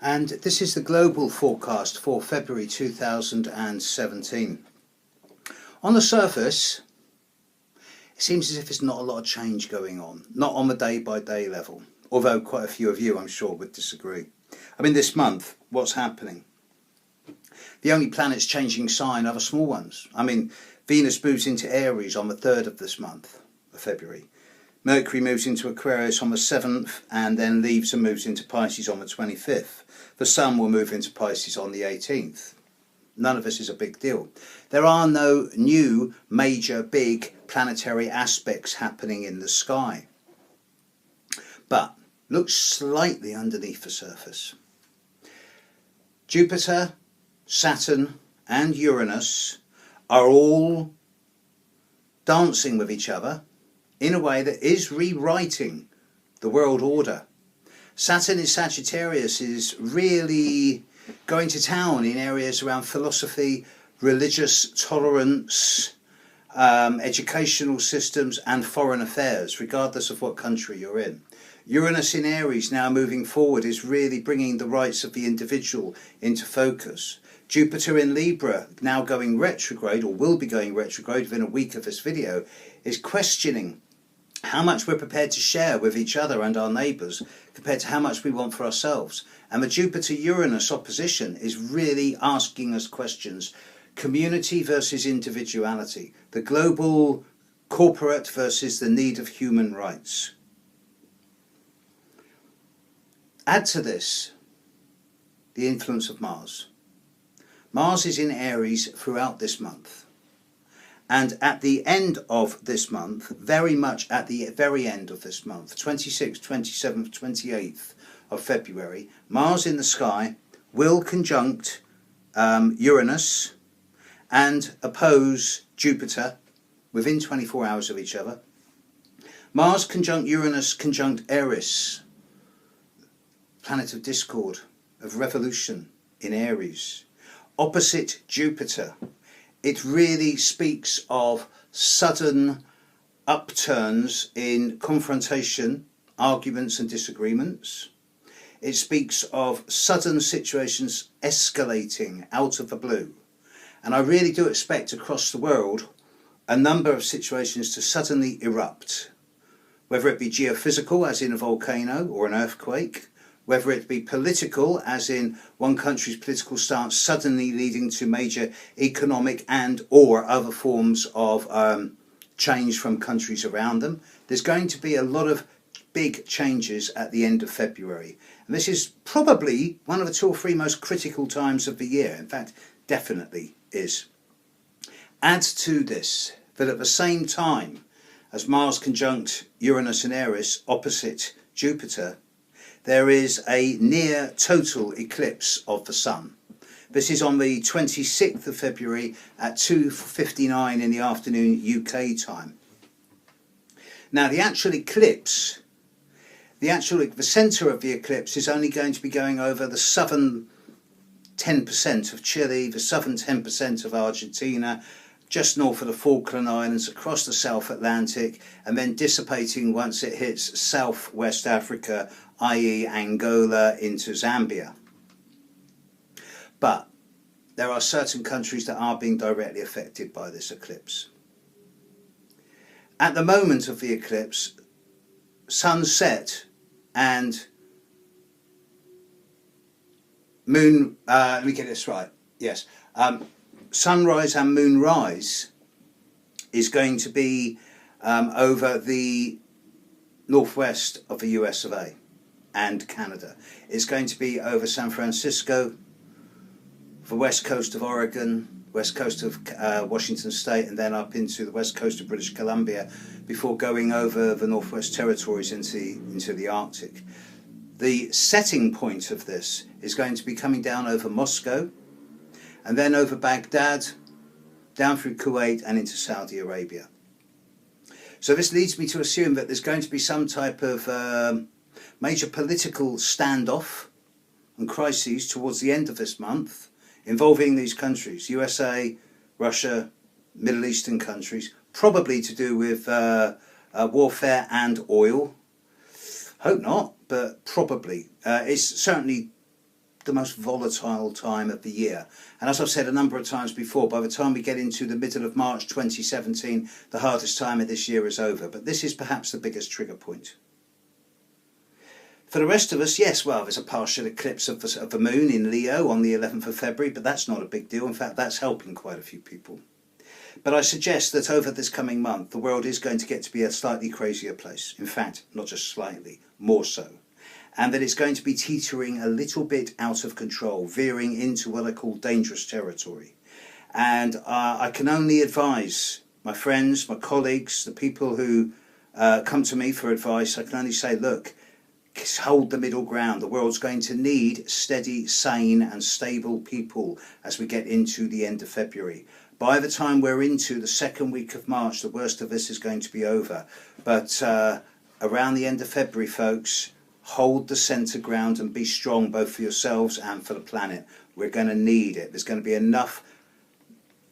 And this is the global forecast for February 2017. On the surface, it seems as if there's not a lot of change going on, not on the day-by-day level, although quite a few of you, I'm sure, would disagree. I mean, this month, what's happening? The only planets changing sign are the small ones. I mean, Venus moves into Aries on the 3rd of this month, of February. Mercury moves into Aquarius on the 7th and then leaves and moves into Pisces on the 25th. The Sun will move into Pisces on the 18th. None of this is a big deal. There are no new major big planetary aspects happening in the sky. But look slightly underneath the surface. Jupiter, Saturn and Uranus are all dancing with each other in a way that is rewriting the world order. Saturn in Sagittarius is really going to town in areas around philosophy, religious tolerance, educational systems and foreign affairs, regardless of what country you're in. Uranus in Aries, now moving forward, is really bringing the rights of the individual into focus. Jupiter in Libra, now going retrograde, or will be going retrograde within a week of this video, is questioning how much we're prepared to share with each other and our neighbours compared to how much we want for ourselves. And the Jupiter-Uranus opposition is really asking us questions. Community versus individuality. The global corporate versus the need of human rights. Add to this the influence of Mars. Mars is in Aries throughout this month. And at the end of this month, very much at the very end of this month, 26th, 27th, 28th of February, Mars in the sky will conjunct Uranus and oppose Jupiter within 24 hours of each other. Mars conjunct Uranus conjunct Eris, planet of discord, of revolution in Aries, opposite Jupiter. It really speaks of sudden upturns in confrontation, arguments and disagreements. It speaks of sudden situations escalating out of the blue. And I really do expect across the world a number of situations to suddenly erupt, whether it be geophysical, as in a volcano or an earthquake, whether it be political, as in one country's political stance suddenly leading to major economic and or other forms of change from countries around them. There's going to be a lot of big changes at the end of February. And this is probably one of the 2 or 3 most critical times of the year. In fact, definitely is. Add to this that at the same time as Mars conjunct Uranus and Eris opposite Jupiter, there is a near total eclipse of the Sun. This is on the 26th of February at 2:59 in the afternoon UK time. Now the actual eclipse, the centre of the eclipse is only going to be going over the southern 10% of Chile, the southern 10% of Argentina, just north of the Falkland Islands, across the South Atlantic, and then dissipating once it hits Southwest Africa, i.e. Angola into Zambia. But there are certain countries that are being directly affected by this eclipse. At the moment of the eclipse, sunset and moon, let me get this right, yes, sunrise and moonrise is going to be over the northwest of the US of A and Canada. It's going to be over San Francisco, the west coast of Oregon, west coast of Washington State, and then up into the west coast of British Columbia before going over the Northwest Territories into the Arctic. The setting point of this is going to be coming down over Moscow and then over Baghdad, down through Kuwait and into Saudi Arabia. So this leads me to assume that there's going to be some type of major political standoff and crises towards the end of this month involving these countries, USA, Russia, Middle Eastern countries, probably to do with warfare and oil. Hope not, but probably. It's certainly the most volatile time of the year. And as I've said a number of times before, by the time we get into the middle of March 2017, the hardest time of this year is over. But this is perhaps the biggest trigger point. For the rest of us, yes, well, there's a partial eclipse of the moon in Leo on the 11th of February, but that's not a big deal. In fact, that's helping quite a few people. But I suggest that over this coming month, the world is going to get to be a slightly crazier place. In fact, not just slightly, more so. And that it's going to be teetering a little bit out of control, veering into what I call dangerous territory. And I can only advise my friends, my colleagues, the people who come to me for advice, I can only say, look, hold the middle ground. The world's going to need steady, sane and stable people as we get into the end of February. By the time we're into the second week of March, the worst of this is going to be over. But around the end of February, folks, hold the centre ground and be strong both for yourselves and for the planet. We're going to need it. There's going to be enough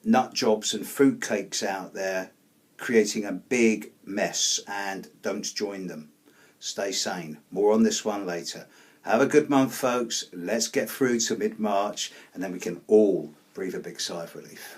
nut jobs and fruitcakes out there creating a big mess, and don't join them. Stay sane. More on this one later. Have a good month, folks. Let's get through to mid-March and then we can all breathe a big sigh of relief.